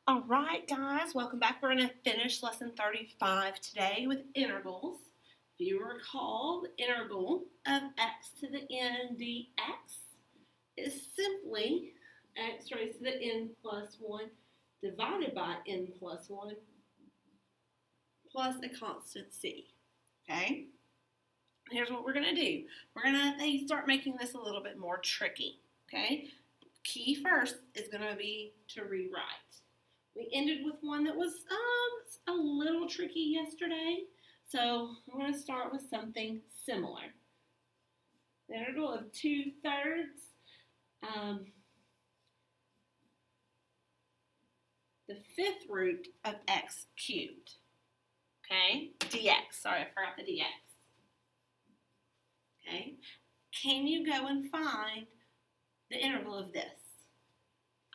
All right, guys, welcome back. We're going to finish lesson 35 today with integrals. If you recall, the integral of x to the n dx is simply x raised to the n plus 1 divided by n plus 1 plus a constant c. Okay? Here's what we're going to do. We're going to start making this a little bit more tricky. Okay? Key first is going to be to rewrite. We ended with one that was a little tricky yesterday, so we're going to start with something similar. The integral of 2/3 the fifth root of x cubed. Okay, dx. Sorry, I forgot the dx. Okay, can you go and find the integral of this?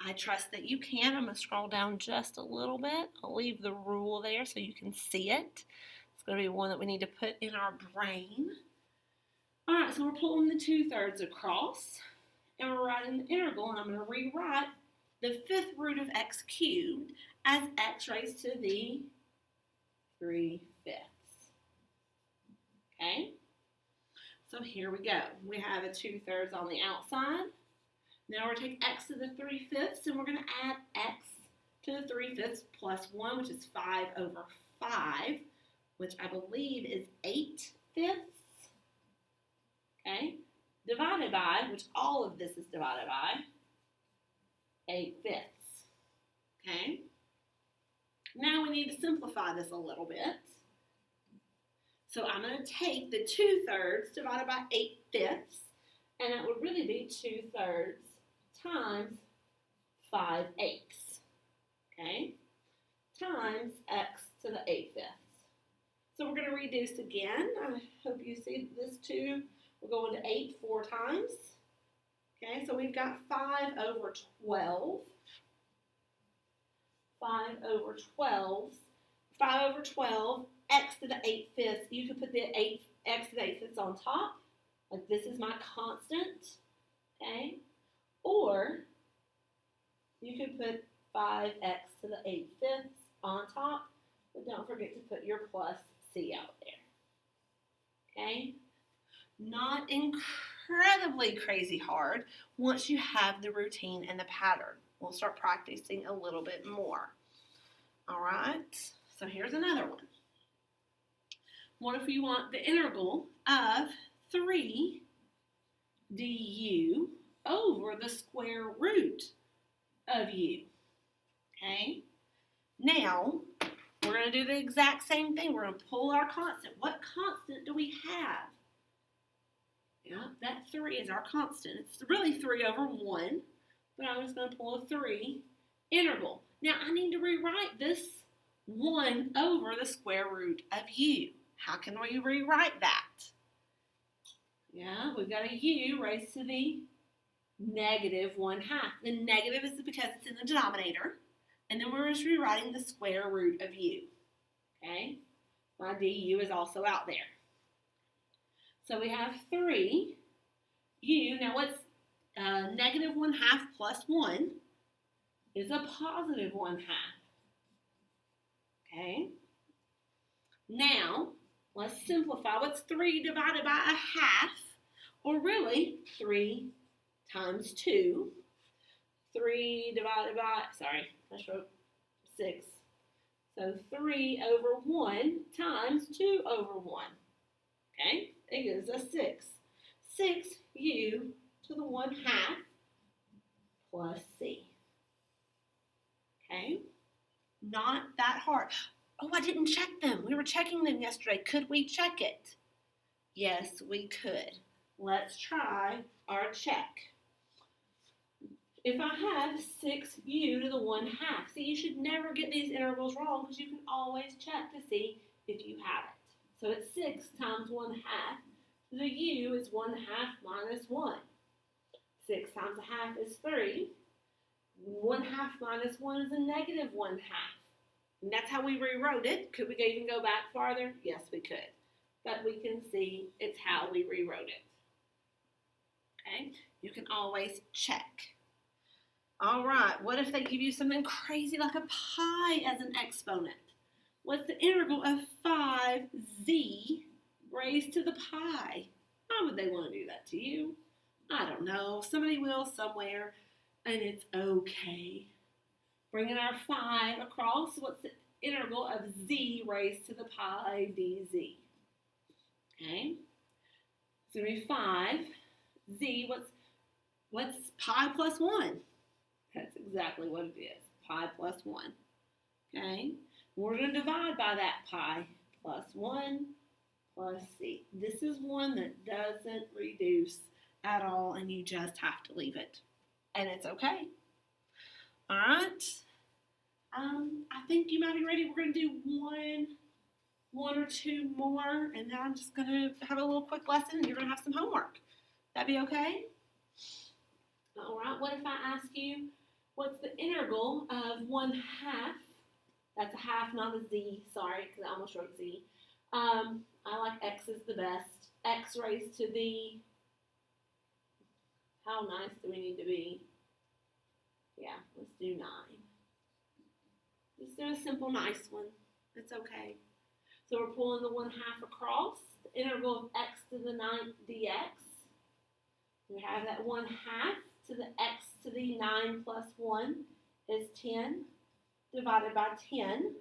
I trust that you can. I'm going to scroll down just a little bit. I'll leave the rule there so you can see it. It's going to be one that we need to put in our brain. All right, so we're pulling the 2/3 across, and we're writing the integral, and I'm going to rewrite the fifth root of x cubed as x raised to the 3/5. Okay? So here we go. We have a 2/3 on the outside. Now we're going to take x to the 3/5, and we're going to add x to the 3/5 plus 1, which is 5/5, which I believe is 8/5. Okay? Divided by, which all of this is divided by, 8/5. Okay? Now we need to simplify this a little bit. So I'm going to take the 2/3 divided by 8/5, and that would really be 2/3 times 5/8, okay, times x to the 8/5. So we're going to reduce again. I hope you see this 2 will go into 8 4 times. Okay, so we've got 5/12. 5/12. 5/12, x to the 8/5. You could put the x to the 8/5 on top. Like this is my constant, okay? Or you could put 5x to the 8/5 on top, but don't forget to put your plus c out there. Okay? Not incredibly crazy hard once you have the routine and the pattern. We'll start practicing a little bit more. All right? So here's another one. What if you want the integral of 3 du over the square root of u? Okay? Now, we're going to do the exact same thing. We're going to pull our constant. What constant do we have? Yeah, that 3 is our constant. It's really 3/1, but I'm just going to pull a 3 integral. Now, I need to rewrite this 1 over the square root of u. How can we rewrite that? Yeah, we've got a u raised to the -1/2. The negative is because it's in the denominator. And then we're just rewriting the square root of u. Okay? My du is also out there. So we have 3 u. Now what's -1/2 plus 1 is a +1/2. Okay? Now, let's simplify. What's 3 divided by 1/2? Or really, 3 times 2. 3 divided by, sorry, I wrote 6. So 3/1 times 2/1. Okay, it gives us 6. 6u to the 1/2 plus c. Okay, not that hard. Oh, I didn't check them. We were checking them yesterday. Could we check it? Yes, we could. Let's try our check. If I have 6u to the 1/2, see, you should never get these intervals wrong because you can always check to see if you have it. So it's 6 times 1/2. The u is 1/2 minus 1. 6 times 1/2 is 3. 1/2 minus 1 is a -1/2. And that's how we rewrote it. Could we even go back farther? Yes, we could. But we can see it's how we rewrote it. Okay? You can always check. All right, what if they give you something crazy like a pi as an exponent? What's the integral of 5z raised to the pi? Why would they want to do that to you? I don't know. Somebody will somewhere, and it's okay. Bringing our 5 across, what's the integral of z raised to the pi dz? Okay, it's going to be 5z. What's pi plus 1? That's exactly what it is, pi plus 1. Okay, we're going to divide by that pi plus 1 plus c. This is one that doesn't reduce at all, and you just have to leave it. And it's okay. All right. I think you might be ready. We're going to do one or two more, and then I'm just going to have a little quick lesson, and you're going to have some homework. That be okay? All right. What if I ask you, what's the integral of 1/2? That's a half, not a z. Sorry, because I almost wrote z. I like x is the best. X raised to the, how nice do we need to be? Yeah, let's do 9. Let's do a simple, nice one. It's okay. So we're pulling the 1/2 across. The integral of x to the 9 dx. We have that 1/2 to the x to the 9 plus 1 is 10 divided by 10.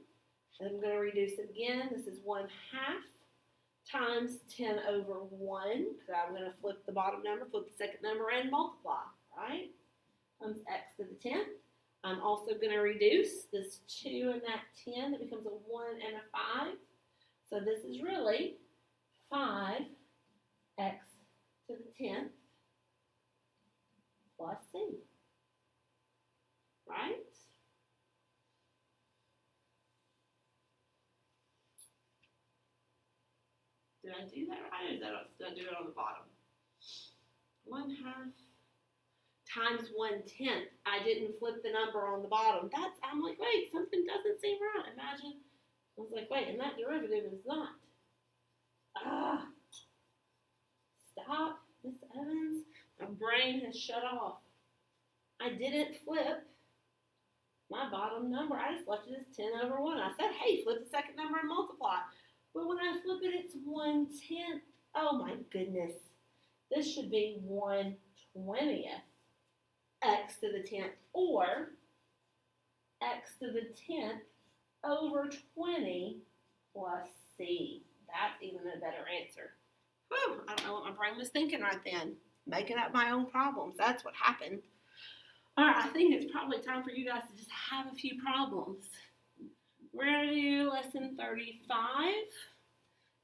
And I'm going to reduce it again. This is 1/2 times 10 over 1, because I'm going to flip the bottom number, flip the second number, and multiply, right? Comes x to the 10th. I'm also going to reduce this 2 and that 10. It becomes a 1 and a 5. So this is really 5x to the 10th plus c, right? Did I do that right, or did I do it on the bottom? 1/2 times 1/10. I didn't flip the number on the bottom. I'm like, wait, something doesn't seem right. Imagine, I was like, wait, and that derivative is not. Stop, Miss Evans. My brain has shut off. I didn't flip my bottom number. I just left it as 10 over 1. I said, hey, flip the second number and multiply. But when I flip it, it's 1/10. Oh my goodness. This should be 1/20 x to the 10th, or x to the 10th over 20 plus c. That's even a better answer. Whew, I don't know what my brain was thinking right then. Making up my own problems. That's what happened. All right, I think it's probably time for you guys to just have a few problems. We're going to do lesson 35,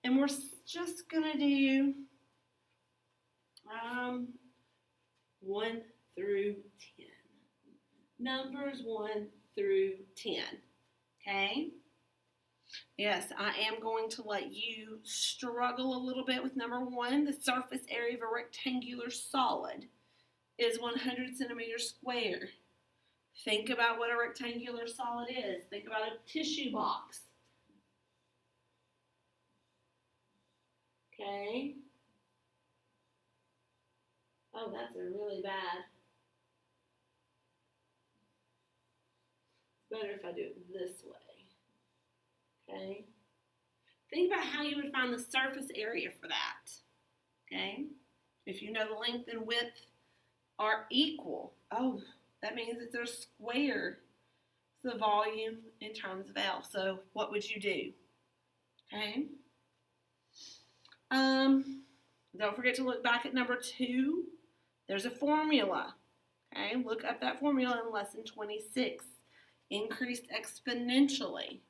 and we're just going to do 1 through 10. Numbers 1 through 10, okay? Yes, I am going to let you struggle a little bit with number 1. The surface area of a rectangular solid is 100 centimeters square. Think about what a rectangular solid is. Think about a tissue box. Okay. Oh, that's a really bad. It's better if I do it this way. Okay. Think about how you would find the surface area for that. Okay. If you know the length and width are equal, oh, that means it's a square. It's the volume in terms of L. So what would you do? Okay. Don't forget to look back at number 2. There's a formula. Okay, look up that formula in lesson 26. Increased exponentially.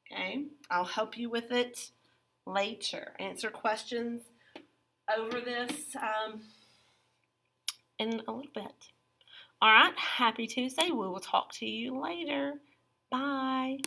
Okay, I'll help you with it later. Answer questions over this in a little bit. All right, happy Tuesday. We will talk to you later. Bye.